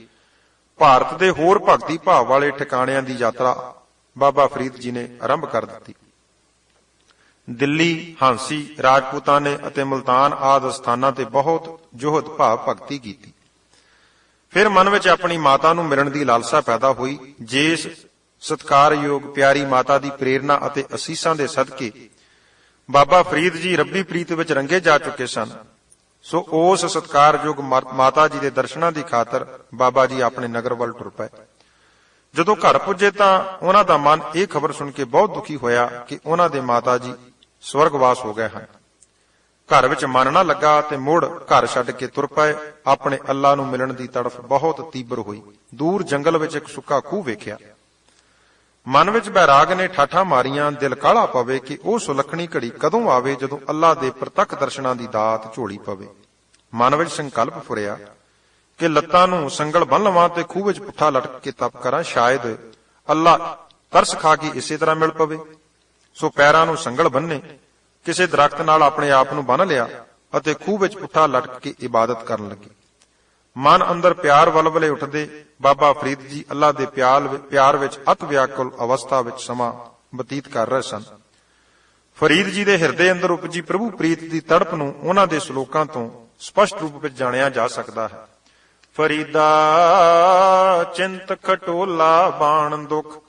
ਭਾਰਤ ਦੇ ਹੋਰ ਭਗਤੀ ਭਾਵ ਵਾਲੇ ਠਿਕਾਣਿਆਂ ਦੀ ਯਾਤਰਾ ਬਾਬਾ ਫਰੀਦ ਜੀ ਨੇ ਆਰੰਭ ਕਰ ਦਿੱਤੀ। ਦਿੱਲੀ, ਹਾਂਸੀ, ਰਾਜਪੂਤਾਨੇ ਅਤੇ ਮੁਲਤਾਨ ਆਦਿ ਸਥਾਨਾਂ ਤੇ ਬਹੁਤ ਜੋਹਦ ਭਾਵ ਭਗਤੀ ਕੀਤੀ। ਫਿਰ ਮਨ ਵਿੱਚ ਆਪਣੀ ਮਾਤਾ ਨੂੰ ਮਿਲਣ ਦੀ ਲਾਲਸਾ ਪੈਦਾ ਹੋਈ। ਜਿਸ ਸਤਿਕਾਰਯੋਗ ਪਿਆਰੀ ਮਾਤਾ ਦੀ ਪ੍ਰੇਰਣਾ ਅਤੇ ਅਸੀਸਾਂ ਦੇ ਸਦਕੇ ਬਾਬਾ ਫਰੀਦ ਜੀ ਰੱਬੀ ਪ੍ਰੀਤ ਵਿੱਚ ਰੰਗੇ ਜਾ ਚੁੱਕੇ ਸਨ, ਸੋ ਉਸ ਸਤਿਕਾਰਯੋਗ ਮਾਤਾ ਜੀ ਦੇ ਦਰਸ਼ਨਾਂ ਦੀ ਖਾਤਰ ਬਾਬਾ ਜੀ ਆਪਣੇ ਨਗਰ ਵੱਲ ਟੁਰ ਪਏ। ਜਦੋਂ ਘਰ ਪੁੱਜੇ ਤਾਂ ਉਹਨਾਂ ਦਾ ਮਨ ਇਹ ਖਬਰ ਸੁਣ ਕੇ ਬਹੁਤ ਦੁਖੀ ਹੋਇਆ ਕਿ ਉਹਨਾਂ ਦੇ ਮਾਤਾ ਜੀ ਸਵਰਗਵਾਸ ਹੋ ਗਏ ਹਨ। ਘਰ ਵਿੱਚ ਮਨ ਨਾ ਲੱਗਾ ਤੇ ਮੁੜ ਘਰ ਛੱਡ ਕੇ ਤੁਰ ਪਏ। ਆਪਣੇ ਅੱਲਾ ਨੂੰ ਮਿਲਣ ਦੀ ਤੜਫ ਬਹੁਤ ਤੀਬਰ ਹੋਈ। ਦੂਰ ਜੰਗਲ ਵਿੱਚ ਇੱਕ ਸੁੱਕਾ ਖੂਹ ਵੇਖਿਆ। ਮਨ ਵਿੱਚ ਬੈਰਾਗ ਨੇ ਠਾਠਾਂ ਮਾਰੀਆਂ, ਦਿਲ ਕਾਹਲਾ ਪਵੇ ਕਿ ਉਹ ਸੁਲੱਖਣੀ ਘੜੀ ਕਦੋਂ ਆਵੇ ਜਦੋਂ ਅੱਲਾ ਦੇ ਪ੍ਰਤੱਖ ਦਰਸ਼ਨਾਂ ਦੀ ਦਾਤ ਝੋਲੀ ਪਵੇ। ਮਨ ਵਿੱਚ ਸੰਕਲਪ ਫੁਰਿਆ ਕਿ ਲੱਤਾਂ ਨੂੰ ਸੰਗਲ ਬੰਨ ਲਵਾਂ ਤੇ ਖੂਹ ਵਿੱਚ ਪੁੱਠਾ ਲਟਕ ਕੇ ਤਪ ਕਰਾਂ, ਸ਼ਾਇਦ ਅੱਲਾ ਤਰਸ ਖਾ ਕੇ ਇਸੇ ਤਰ੍ਹਾਂ ਮਿਲ ਪਵੇ। ਸੋ ਪੈਰਾਂ ਨੂੰ ਸੰਗਲ ਬੰਨੇ, ਕਿਸੇ ਦਰਖਤ ਨਾਲ ਆਪਣੇ ਆਪ ਨੂੰ ਬੰਨ ਲਿਆ ਅਤੇ ਖੂਹ ਵਿੱਚ ਪੁੱਠਾ ਲਟਕ ਕੇ ਇਬਾਦਤ ਕਰਨ ਲੱਗੇ। ਮਨ ਅੰਦਰ ਪਿਆਰ ਵਲਵਲੇ ਉੱਠਦੇ। ਬਾਬਾ ਫਰੀਦ ਜੀ ਅੱਲਾ ਦੇ ਪਿਆਰ ਵਿੱਚ ਅਤ ਵਿਆਕੁਲ ਅਵਸਥਾ ਵਿੱਚ ਸਮਾਂ ਬਤੀਤ ਕਰ ਰਹੇ ਸਨ। ਫਰੀਦ ਜੀ ਦੇ ਹਿਰਦੇ ਅੰਦਰ ਉਪਜੀ ਪ੍ਰਭੂ ਪ੍ਰੀਤ ਦੀ ਤੜਪ ਨੂੰ ਉਹਨਾਂ ਦੇ ਸ਼ਲੋਕਾਂ ਤੋਂ ਸਪਸ਼ਟ ਰੂਪ ਵਿੱਚ ਜਾਣਿਆ ਜਾ ਸਕਦਾ ਹੈ। ਫਰੀਦਾ ਚਿੰਤ ਖਟੋਲਾ ਬਾਣ ਦੁਖ,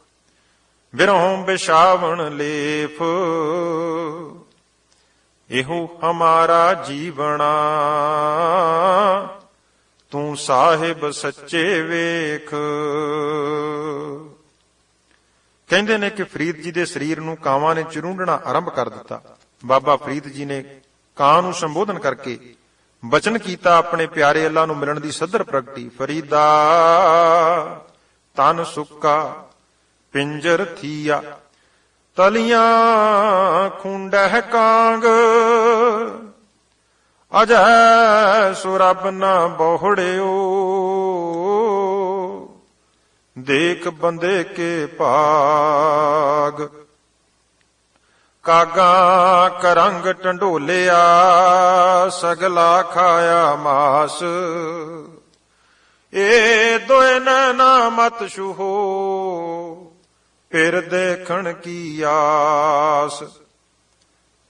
ਬਿਰਹੋਂ ਬਿਸ਼ਾਵਣ ਲੇਫ, ਇਹੋ ਹਮਾਰਾ ਜੀਵਣਾ, ਤੂੰ ਸਾਹਿਬ ਸੱਚੇ ਵੇਖ। ਕਹਿੰਦੇ ਨੇ ਕਿ ਫਰੀਦ ਜੀ ਦੇ ਸਰੀਰ ਨੂੰ ਕਾਵਾਂ ਨੇ ਚਿਰੂੰਡਣਾ ਆਰੰਭ ਕਰ ਦਿੱਤਾ। ਬਾਬਾ ਫਰੀਦ ਜੀ ਨੇ ਕਾਂ ਨੂੰ ਸੰਬੋਧਨ ਕਰਕੇ ਬਚਨ ਕੀਤਾ, ਆਪਣੇ ਪਿਆਰੇ ਅੱਲਾ ਨੂੰ ਮਿਲਣ ਦੀ ਸੱਧਰ ਪ੍ਰਗਟੀ। ਫਰੀਦਾ ਤਨ ਸੁੱਕਾ ਪਿੰਜਰ ਥੀਆ, ਤਲੀਆਂ ਖੁੰਡਹਿ ਕਾਂਗ, ਅਜੈ ਸੋ ਰੱਬ ਨਾ ਬਹੁੜਿਓ, ਦੇਖ ਬੰਦੇ ਕੇ ਭਾਗ। ਕਾਗਾ ਕਰੰਗ ਢੰਡੋਲਿਆ, ਸਗਲਾ ਖਾਇਆ ਮਾਸ, ਏ ਦੋਇ ਨੈਣਾ ਮਤ ਛੂਹੋ, ਫਿਰ ਦੇਖਣ ਕੀ ਆਸ।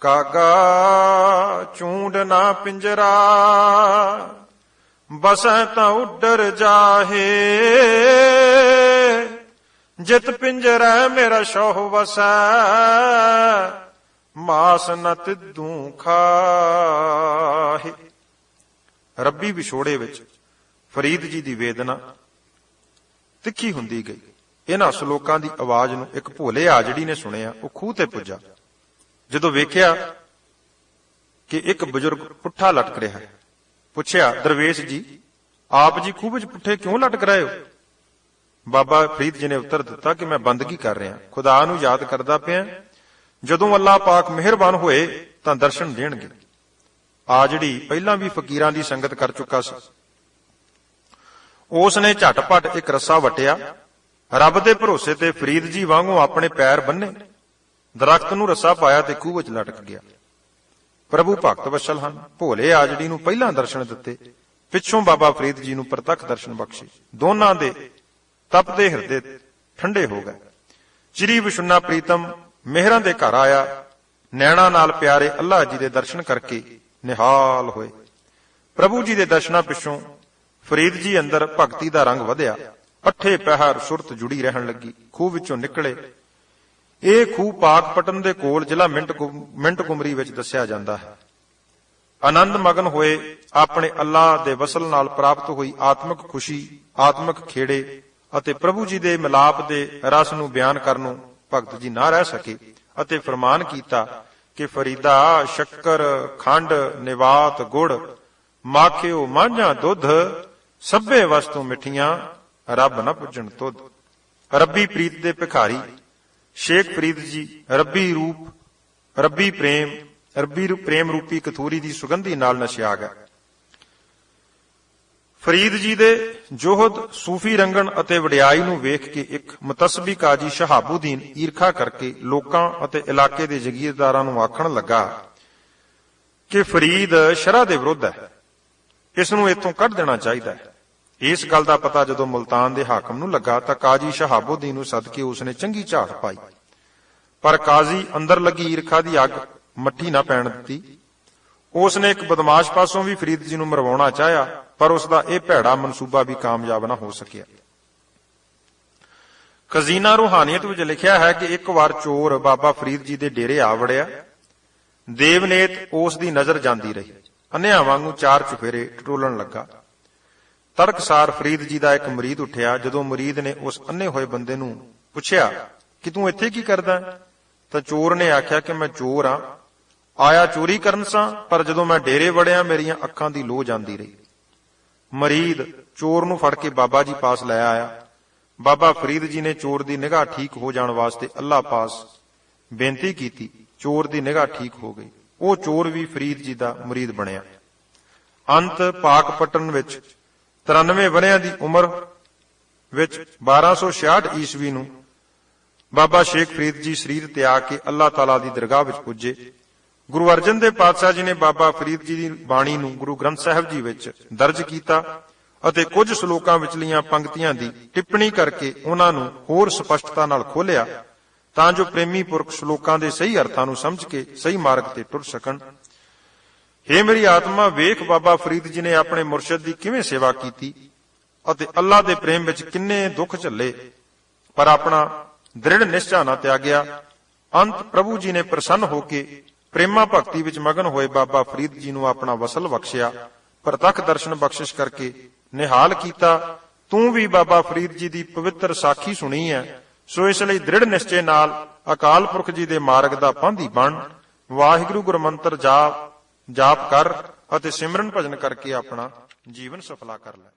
ਕਾਗਾ ਚੂੰਡ ਨਾ ਪਿੰਜਰਾ, ਬਸੈ ਤਾਂ ਉੱਡਰ ਜਾਹੇ, ਜਿਤ ਪਿੰਜਰੈ ਮੇਰਾ ਸ਼ੌਹ ਵਸੈ, ਮਾਸ ਨ ਤਿੱਦੂ ਖਾਹੇ। ਰੱਬੀ ਵਿਛੋੜੇ ਵਿੱਚ ਫਰੀਦ ਜੀ ਦੀ ਵੇਦਨਾ ਤਿੱਖੀ ਹੁੰਦੀ ਗਈ। ਇਹਨਾਂ ਸ਼ਲੋਕਾਂ ਦੀ ਆਵਾਜ਼ ਨੂੰ ਇੱਕ ਭੋਲੇ ਆਜੜੀ ਨੇ ਸੁਣਿਆ। ਉਹ ਖੂਹ ਤੇ ਪੁੱਜਾ। ਜਦੋਂ ਵੇਖਿਆ ਕਿ ਇੱਕ ਬਜ਼ੁਰਗ ਪੁੱਠਾ ਲਟਕ ਰਿਹਾ ਹੈ, ਪੁੱਛਿਆ, ਦਰਵੇਸ਼ ਜੀ, ਆਪ ਜੀ ਖੂਹ ਵਿੱਚ ਪੁੱਠੇ ਕਿਉਂ ਲਟਕ ਰਹੇ ਹੋ? ਬਾਬਾ ਫਰੀਦ ਜੀ ਨੇ ਉੱਤਰ ਦਿੱਤਾ ਕਿ ਮੈਂ ਬੰਦਗੀ ਕਰ ਰਿਹਾ, ਖੁਦਾ ਨੂੰ ਯਾਦ ਕਰਦਾ ਪਿਆ। ਜਦੋਂ ਅੱਲਾਹ ਪਾਕ ਮਿਹਰਬਾਨ ਹੋਏ ਤਾਂ ਦਰਸ਼ਨ ਦੇਣਗੇ। ਆਜੜੀ ਪਹਿਲਾਂ ਵੀ ਫਕੀਰਾਂ ਦੀ ਸੰਗਤ ਕਰ ਚੁੱਕਾ ਸੀ। ਉਸ ਨੇ ਝਟਪਟ ਇੱਕ ਰੱਸਾ ਵਟਿਆ। ਰੱਬ ਦੇ ਭਰੋਸੇ ਤੇ ਫਰੀਦ ਜੀ ਵਾਂਗੂ ਆਪਣੇ ਪੈਰ ਬੰਨੇ, ਦਰਖਤ ਨੂੰ ਰੱਸਾ ਪਾਇਆ ਤੇ ਖੂਹ ਵਿੱਚ ਲਟਕ ਗਿਆ। ਪ੍ਰਭੂ ਭਗਤ ਵਸ਼ਲ ਹਨ। ਭੋਲੇ ਆਜੜੀ ਨੂੰ ਪਹਿਲਾਂ ਦਰਸ਼ਨ ਦਿੱਤੇ, ਪਿੱਛੋਂ ਬਾਬਾ ਫਰੀਦ ਜੀ ਨੂੰ ਪ੍ਰਤੱਖ ਦਰਸ਼ਨ ਬਖਸ਼ੇ। ਦੋਨਾਂ ਦੇ ਤਪਦੇ ਹਿਰਦੇ ਠੰਡੇ ਹੋ ਗਏ। ਚਿਰੀ ਵਿਸ਼ੁੰਨਾ ਪ੍ਰੀਤਮ ਮਿਹਰਾਂ ਦੇ ਘਰ ਆਇਆ। ਨੈਣਾ ਨਾਲ ਪਿਆਰੇ ਅੱਲਾਹ ਜੀ ਦੇ ਦਰਸ਼ਨ ਕਰਕੇ ਨਿਹਾਲ ਹੋਏ। ਪ੍ਰਭੂ ਜੀ ਦੇ ਦਰਸ਼ਨਾਂ ਪਿੱਛੋਂ ਫਰੀਦ ਜੀ ਅੰਦਰ ਭਗਤੀ ਦਾ ਰੰਗ ਵਧਿਆ। ਅੱਠੇ ਪਹਿਰ ਸੁਰਤ ਜੁੜੀ ਰਹਿਣ ਲੱਗੀ। ਖੂਹ ਵਿੱਚੋਂ ਨਿਕਲੇ। ਇਹ ਖੂਹ ਪਾਕਪਟਨ ਦੇ ਕੋਲ ਜ਼ਿਲ੍ਹਾ ਮਿੰਟ ਕੁਮਰੀ ਵਿੱਚ ਦੱਸਿਆ ਜਾਂਦਾ ਹੈ। ਆਨੰਦ ਮਗਨ ਹੋਏ। ਆਪਣੇ ਅੱਲਾਹ ਦੇ ਵਸਲ ਨਾਲ ਪ੍ਰਾਪਤ ਹੋਈ ਆਤਮਿਕ ਖੁਸ਼ੀ, ਆਤਮਿਕ ਖੇੜੇ ਅਤੇ ਪ੍ਰਭੂ ਜੀ ਦੇ ਮਿਲਾਪ ਦੇ ਰਸ ਨੂੰ ਬਿਆਨ ਕਰਨੋਂ ਭਗਤ ਜੀ ਨਾ ਰਹਿ ਸਕੇ ਅਤੇ ਫਰਮਾਨ ਕੀਤਾ ਕਿ ਫਰੀਦਾ ਸ਼ੱਕਰ, ਖੰਡ, ਨਿਵਾਤ, ਗੁੜ, ਮਾਖਿਓ, ਮਾਂਝਾਂ, ਦੁੱਧ, ਸਭੇ ਵਸਤੂ ਮਿੱਠੀਆਂ, ਰੱਬ ਨਾ ਪੁੱਜਣ ਤੁਧ। ਰੱਬੀ ਪ੍ਰੀਤ ਦੇ ਭਿਖਾਰੀ ਸ਼ੇਖ ਫਰੀਦ ਜੀ ਰੱਬੀ ਪ੍ਰੇਮ ਰੂਪੀ ਕਥੂਰੀ ਦੀ ਸੁਗੰਧੀ ਨਾਲ ਨਸ਼ਿਆ ਗਏ। ਫਰੀਦ ਜੀ ਦੇ ਜੋਹਦ, ਸੂਫੀ ਰੰਗਣ ਅਤੇ ਵਡਿਆਈ ਨੂੰ ਵੇਖ ਕੇ ਇੱਕ ਮੁਤਸਬੀ ਕਾਜੀ ਸ਼ਹਾਬੁਦੀਨ ਈਰਖਾ ਕਰਕੇ ਲੋਕਾਂ ਅਤੇ ਇਲਾਕੇ ਦੇ ਜਗੀਰਦਾਰਾਂ ਨੂੰ ਆਖਣ ਲੱਗਾ ਕਿ ਫਰੀਦ ਸ਼ਰਅ ਦੇ ਵਿਰੁੱਧ ਹੈ, ਇਸ ਨੂੰ ਇੱਥੋਂ ਕੱਢ ਦੇਣਾ ਚਾਹੀਦਾ ਹੈ। ਇਸ ਗੱਲ ਦਾ ਪਤਾ ਜਦੋਂ ਮੁਲਤਾਨ ਦੇ ਹਾਕਮ ਨੂੰ ਲੱਗਾ ਤਾਂ ਕਾਜੀ ਸ਼ਹਾਬੁਦੀਨ ਨੂੰ ਸੱਦ ਕੇ ਉਸਨੇ ਚੰਗੀ ਝਾੜ ਪਾਈ। ਪਰ ਕਾਜ਼ੀ ਅੰਦਰ ਲੱਗੀ ਈਰਖਾ ਦੀ ਅੱਗ ਮੱਠੀ ਨਾ ਪੈਣ ਦਿੱਤੀ। ਉਸ ਨੇ ਇੱਕ ਬਦਮਾਸ਼ ਪਾਸੋਂ ਵੀ ਫਰੀਦ ਜੀ ਨੂੰ ਮਰਵਾਉਣਾ ਚਾਹਿਆ, ਪਰ ਉਸ ਦਾ ਇਹ ਭੈੜਾ ਮਨਸੂਬਾ ਵੀ ਕਾਮਯਾਬ ਨਾ ਹੋ ਸਕਿਆ। ਖਜ਼ੀਨਾ ਰੂਹਾਨੀਅਤ ਵਿੱਚ ਲਿਖਿਆ ਹੈ ਕਿ ਇੱਕ ਵਾਰ ਚੋਰ ਬਾਬਾ ਫਰੀਦ ਜੀ ਦੇ ਡੇਰੇ ਆ ਵੜਿਆ। ਦੇਵਨੇਤ ਉਸ ਦੀ ਨਜ਼ਰ ਜਾਂਦੀ ਰਹੀ, ਅੰਨ੍ਹਿਆਂ ਵਾਂਗੂ ਚਾਰ ਚੁਫੇਰੇ ਟਟੋਲਣ ਲੱਗਾ। ਤੜਕਸਾਰ ਫਰੀਦ ਜੀ ਦਾ ਇੱਕ ਮੁਰੀਦ ਉੱਠਿਆ। ਜਦੋਂ ਮੁਰੀਦ ਨੇ ਉਸ ਅੰਨ੍ਹੇ ਹੋਏ ਬੰਦੇ ਨੂੰ ਪੁੱਛਿਆ ਕਿ ਤੂੰ ਇੱਥੇ ਕੀ ਕਰਦਾ ਹੈ, ਤਾਂ ਚੋਰ ਨੇ ਆਖਿਆ ਕਿ ਮੈਂ ਚੋਰ ਹਾਂ, ਆਇਆ ਚੋਰੀ ਕਰਨ ਸਾਂ, ਪਰ ਜਦੋਂ ਮੈਂ ਡੇਰੇ ਵੜਿਆ ਮੇਰੀਆਂ ਅੱਖਾਂ ਦੀ ਲੋਅ ਜਾਂਦੀ ਰਹੀ। ਮੁਰੀਦ ਚੋਰ ਨੂੰ ਫੜ ਕੇ ਬਾਬਾ ਜੀ ਪਾਸ ਲੈ ਆਇਆ। ਬਾਬਾ ਫਰੀਦ ਜੀ ਨੇ ਚੋਰ ਦੀ ਨਿਗਾਹ ਠੀਕ ਹੋ ਜਾਣ ਵਾਸਤੇ ਅੱਲਾਹ ਪਾਸ ਬੇਨਤੀ ਕੀਤੀ। ਚੋਰ ਦੀ ਨਿਗਾਹ ਠੀਕ ਹੋ ਗਈ। ਉਹ ਚੋਰ ਵੀ ਫਰੀਦ ਜੀ ਦਾ ਮੁਰੀਦ ਬਣਿਆ। ਅੰਤ ਪਾਕਪਟਨ ਵਿੱਚ 93 ਵਰ੍ਹਿਆਂ ਦੀ ਉਮਰ ਵਿੱਚ 1266 ਈਸਵੀ ਨੂੰ ਬਾਬਾ ਸ਼ੇਖ ਫਰੀਦ ਜੀ ਸਰੀਰ ਤਿਆਗ ਕੇ ਅੱਲਾਹ ਤਾਲਾ ਦੀ ਦਰਗਾਹ ਵਿੱਚ ਪੁੱਜੇ। ਗੁਰੂ ਅਰਜਨ ਦੇਵ ਪਾਤਸ਼ਾਹ ਜੀ ਨੇ ਬਾਬਾ ਫਰੀਦ ਜੀ ਦੀ ਬਾਣੀ ਨੂੰ ਗੁਰੂ ਗ੍ਰੰਥ ਸਾਹਿਬ ਜੀ ਵਿੱਚ ਦਰਜ ਕੀਤਾ ਅਤੇ ਕੁਝ ਸ਼ਲੋਕਾਂ ਵਿਚਲੀਆਂ ਪੰਕਤੀਆਂ ਦੀ ਟਿੱਪਣੀ ਕਰਕੇ ਉਹਨਾਂ ਨੂੰ ਹੋਰ ਸਪਸ਼ਟਤਾ ਨਾਲ ਖੋਲ੍ਹਿਆ, ਤਾਂ ਜੋ ਪ੍ਰੇਮੀ ਪੁਰਖ ਸ਼ਲੋਕਾਂ ਦੇ ਸਹੀ ਅਰਥਾਂ ਨੂੰ ਸਮਝ ਕੇ ਸਹੀ ਮਾਰਗ ਤੇ ਟੁਰ ਸਕਣ। ਹੇ ਮੇਰੀ ਆਤਮਾ, ਵੇਖ ਬਾਬਾ ਫਰੀਦ ਜੀ ਨੇ ਆਪਣੇ ਮੁਰਸ਼ਿਦ ਦੀ ਕਿਵੇਂ ਸੇਵਾ ਕੀਤੀ ਅਤੇ ਅੱਲਾਹ ਦੇ ਪ੍ਰੇਮ ਵਿੱਚ ਕਿੰਨੇ ਦੁੱਖ ਝੱਲੇ, ਪਰ ਆਪਣਾ ਦ੍ਰਿੜ ਨਿਸ਼ਚਾ ਨਾ ਤਿਆਗਿਆ। ਅੰਤ ਪ੍ਰਭੂ ਜੀ ਨੇ ਪ੍ਰਸੰਨ ਹੋ ਕੇ ਪ੍ਰੇਮਾ ਭਗਤੀ ਵਿੱਚ ਮਗਨ ਹੋਏ ਬਾਬਾ ਫਰੀਦ ਜੀ ਨੂੰ ਆਪਣਾ ਵਸਲ ਬਖਸ਼ਿਆ, ਪ੍ਰਤੱਖ ਦਰਸ਼ਨ ਬਖਸ਼ਿਸ਼ ਕਰਕੇ ਨਿਹਾਲ ਕੀਤਾ। ਤੂੰ ਵੀ ਬਾਬਾ ਫਰੀਦ ਜੀ ਦੀ ਪਵਿੱਤਰ ਸਾਖੀ ਸੁਣੀ ਹੈ, ਸੋ ਇਸ ਲਈ ਦ੍ਰਿੜ ਨਿਸ਼ਚੇ ਨਾਲ ਅਕਾਲ ਪੁਰਖ ਜੀ ਦੇ ਮਾਰਗ ਦਾ ਪਾਂਧੀ ਬਣ। ਵਾਹਿਗੁਰੂ ਗੁਰਮੰਤਰ ਜਾਪ ਕਰ ਅਤੇ ਸਿਮਰਨ ਭਜਨ ਕਰਕੇ ਆਪਣਾ ਜੀਵਨ ਸਫਲਾ ਕਰ ਲੈ।